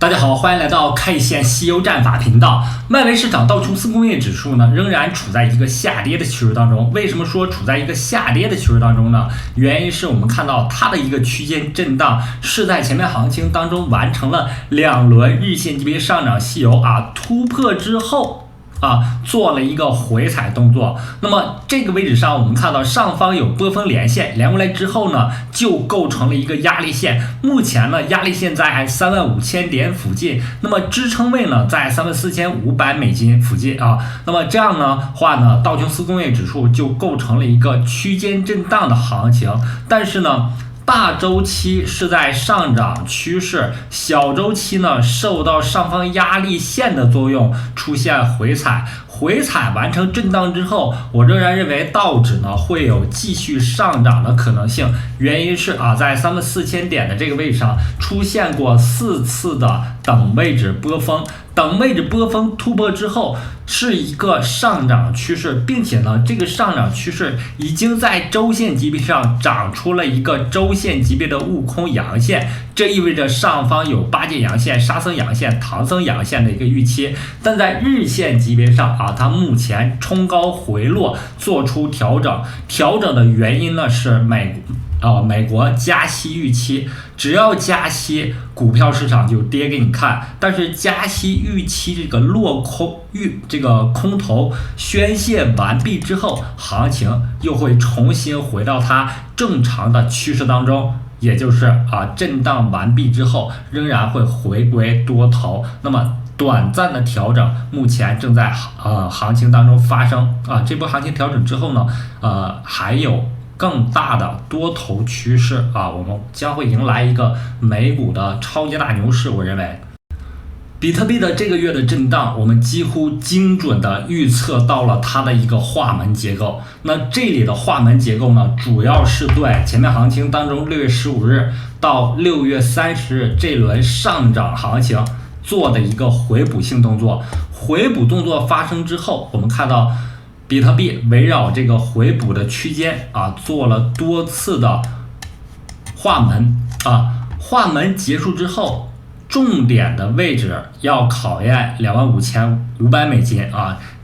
大家好，欢迎来到 K 线西游战法频道。外围市场道琼斯工业指数呢，仍然处在一个下跌的趋势当中。为什么说处在一个下跌的趋势当中呢？原因是我们看到它的一个区间震荡是在前面行情当中完成了2轮日线级别上涨细游突破之后。做了一个回踩动作。那么这个位置上，我们看到上方有波峰连线，连过来之后呢，就构成了一个压力线。目前呢，压力线在35000点附近，那么支撑位呢在34500美金附近那么这样的话呢，道琼斯工业指数就构成了一个区间震荡的行情。但是呢，大周期是在上涨趋势，小周期呢受到上方压力线的作用，出现回踩完成震荡之后，我仍然认为道指呢会有继续上涨的可能性。原因是在34000点的这个位置上出现过4次的等位置波峰，突破之后是一个上涨趋势，并且呢，这个上涨趋势已经在周线级别上长出了一个周线级别的悟空阳线，这意味着上方有八节阳线、沙僧阳线、唐僧阳线的一个预期。但在日线级别上它目前冲高回落，做出调整的原因呢是美国加息预期，只要加息，股票市场就跌给你看。但是加息预期这个空头宣泄完毕之后，行情又会重新回到它正常的趋势当中，也就是震荡完毕之后，仍然会回归多头。那么短暂的调整目前正在行情当中发生这波行情调整之后呢，还有更大的多头趋势我们将会迎来一个美股的超级大牛市。我认为比特币的这个月的震荡，我们几乎精准的预测到了它的一个画门结构。那这里的画门结构呢，主要是对前面行情当中6月15日到6月30日这轮上涨行情做的一个回补性动作。回补动作发生之后，我们看到比特币围绕这个回补的区间做了多次的画门画门结束之后，重点的位置要考验25500美金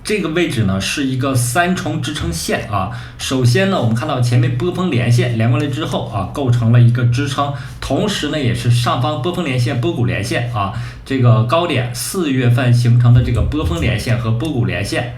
这个位置呢是一个3重支撑线首先呢，我们看到前面波峰连线连过来之后构成了一个支撑，同时呢也是上方波峰连线、波谷连线这个高点4月份形成的这个波峰连线和波谷连线，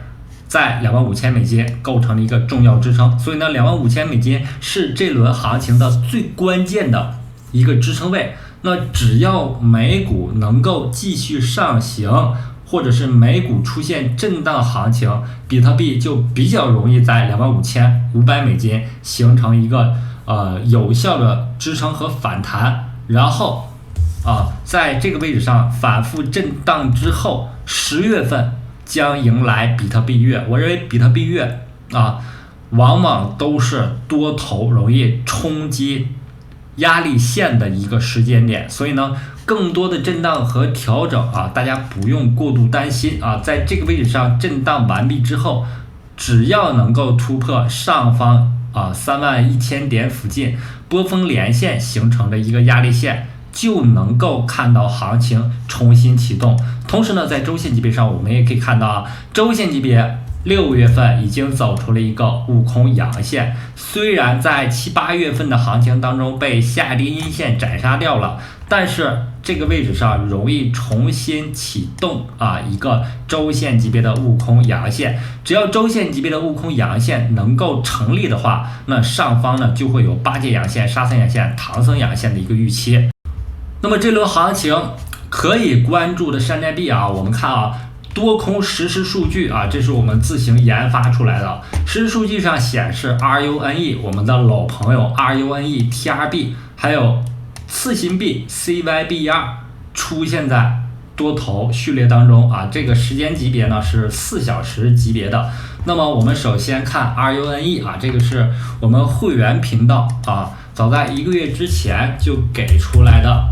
在25000美金构成了一个重要支撑。所以呢，25000美金是这轮行情的最关键的一个支撑位。那只要美股能够继续上行，或者是美股出现震荡行情，比特币就比较容易在25500美金形成一个有效的支撑和反弹，然后在这个位置上反复震荡之后，10月份将迎来比特币月。我认为比特币月往往都是多头容易冲击压力线的一个时间点，所以呢，更多的震荡和调整大家不用过度担心在这个位置上震荡完毕之后，只要能够突破上方31000点附近波峰连线形成的一个压力线，就能够看到行情重新启动。同时呢，在周线级别上，我们也可以看到周线级别6月份已经走出了一个悟空阳线，虽然在7、8月份的行情当中被下跌阴线斩杀掉了，但是这个位置上容易重新启动一个周线级别的悟空阳线。只要周线级别的悟空阳线能够成立的话，那上方呢就会有八节阳线、沙僧阳线、唐僧阳线的一个预期。那么这轮行情可以关注的山寨币我们看多空实时数据这是我们自行研发出来的。实时数据上显示 RUNE 我们的老朋友 RUNE TRB 还有次新币 CYBR 出现在多头序列当中这个时间级别呢是4小时级别的。那么我们首先看 RUNE 这个是我们会员频道早在1个月之前就给出来的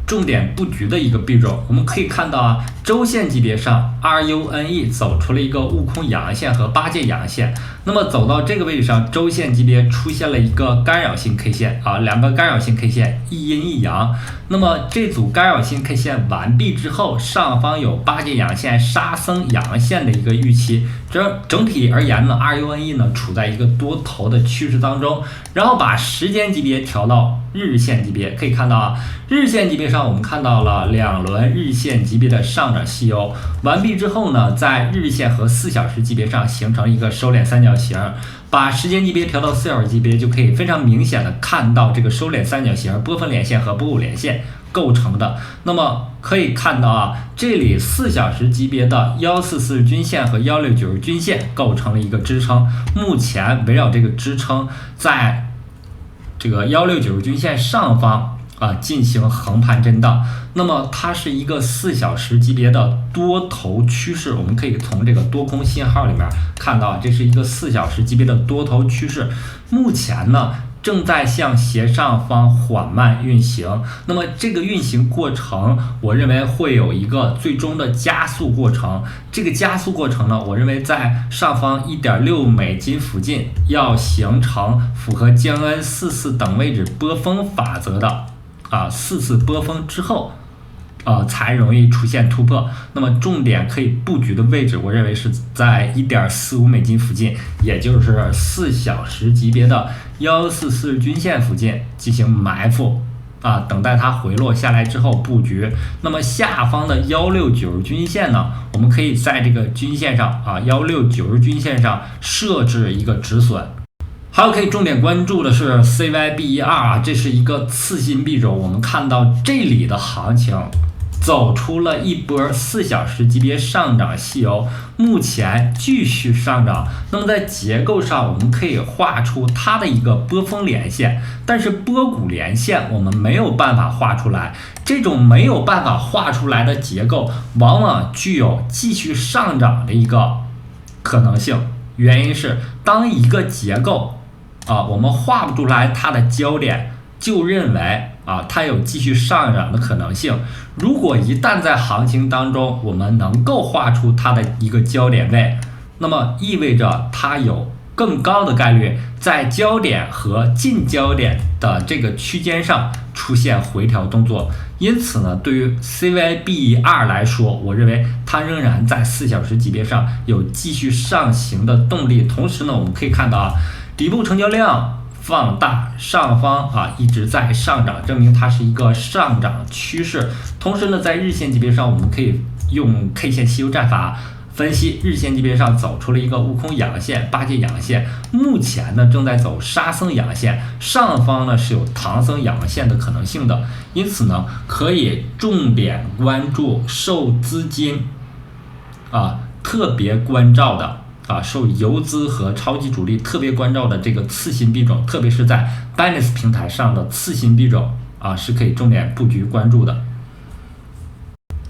重点布局的一个币种。我们可以看到周线级别上 RUNE 走出了一个悟空阳线和八戒阳线，那么走到这个位置上，周线级别出现了一个干扰性 K 线啊，两个干扰性 K 线，一阴一阳。那么这组干扰性 K 线完毕之后，上方有八戒阳线、沙僧阳线的一个预期。整体而言呢 ，RUNE 呢处在一个多头的趋势当中。然后把时间级别调到日线级别，可以看到啊，日线级别上我们看到了2轮日线级别的上涨细优完毕之后呢，在日线和4小时级别上形成一个收敛三角形。把时间级别调到4小时级别，就可以非常明显的看到这个收敛三角形波峰连线和波谷连线构成的。那么可以看到啊，这里4小时级别的1440均线和1690均线构成了一个支撑，目前围绕这个支撑在这个1690均线上方进行横盘震荡。那么它是一个4小时级别的多头趋势，我们可以从这个多空信号里面看到，这是一个4小时级别的多头趋势，目前呢正在向斜上方缓慢运行。那么这个运行过程，我认为会有一个最终的加速过程。这个加速过程呢，我认为在上方1.6美金附近要形成符合江恩44等位置波峰法则的4次波峰之后才容易出现突破。那么重点可以布局的位置，我认为是在1.45美金附近，也就是4小时级别的1440均线附近进行埋伏等待它回落下来之后布局。那么下方的1690均线呢，我们可以在这个均线上1690均线上设置一个止损。还有可以重点关注的是 CYBER 这是一个次新币种，我们看到这里的行情走出了一波4小时级别上涨细优，目前继续上涨。那么在结构上，我们可以画出它的一个波峰连线，但是波谷连线我们没有办法画出来。这种没有办法画出来的结构，往往具有继续上涨的一个可能性。原因是当一个结构我们画不出来它的焦点，就认为它有继续上涨的可能性。如果一旦在行情当中我们能够画出它的一个焦点位，那么意味着它有更高的概率在焦点和近焦点的这个区间上出现回调动作。因此呢，对于 CYBER 来说，我认为它仍然在4小时级别上有继续上行的动力。同时呢，我们可以看到底部成交量放大，上方一直在上涨，证明它是一个上涨趋势。同时呢，在日线级别上，我们可以用 K 线西游战法分析，日线级别上走出了一个悟空阳线、八戒阳线，目前呢正在走沙僧阳线，上方呢是有唐僧阳线的可能性的。因此呢，可以重点关注受资金特别关照的受游资和超级主力特别关照的这个次新币种，特别是在 Binance 平台上的次新币种是可以重点布局关注的。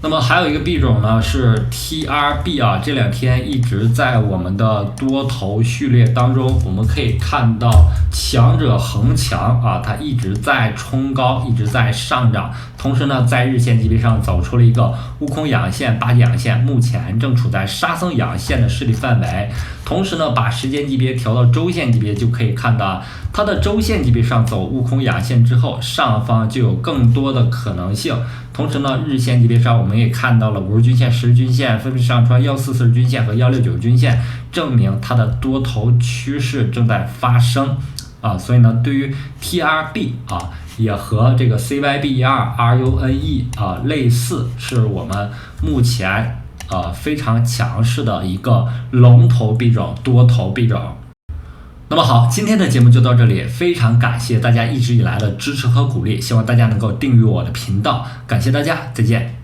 那么还有一个币种呢是 TRB 这2天一直在我们的多头序列当中，我们可以看到强者恒强它一直在冲高，一直在上涨。同时呢，在日线级别上走出了一个悟空阳线、八戒阳线，目前正处在沙僧阳线的势力范围。同时呢，把时间级别调到周线级别，就可以看到它的周线级别上走悟空阳线之后，上方就有更多的可能性。同时呢，日线级别上我们也看到了50均线、10均线分别上穿1440均线和169均线，证明它的多头趋势正在发生所以呢，对于 TRB 也和这个 CYBER、RUNE 类似，是我们目前非常强势的一个龙头币种、多头币种。那么好，今天的节目就到这里，非常感谢大家一直以来的支持和鼓励，希望大家能够订阅我的频道，感谢大家，再见。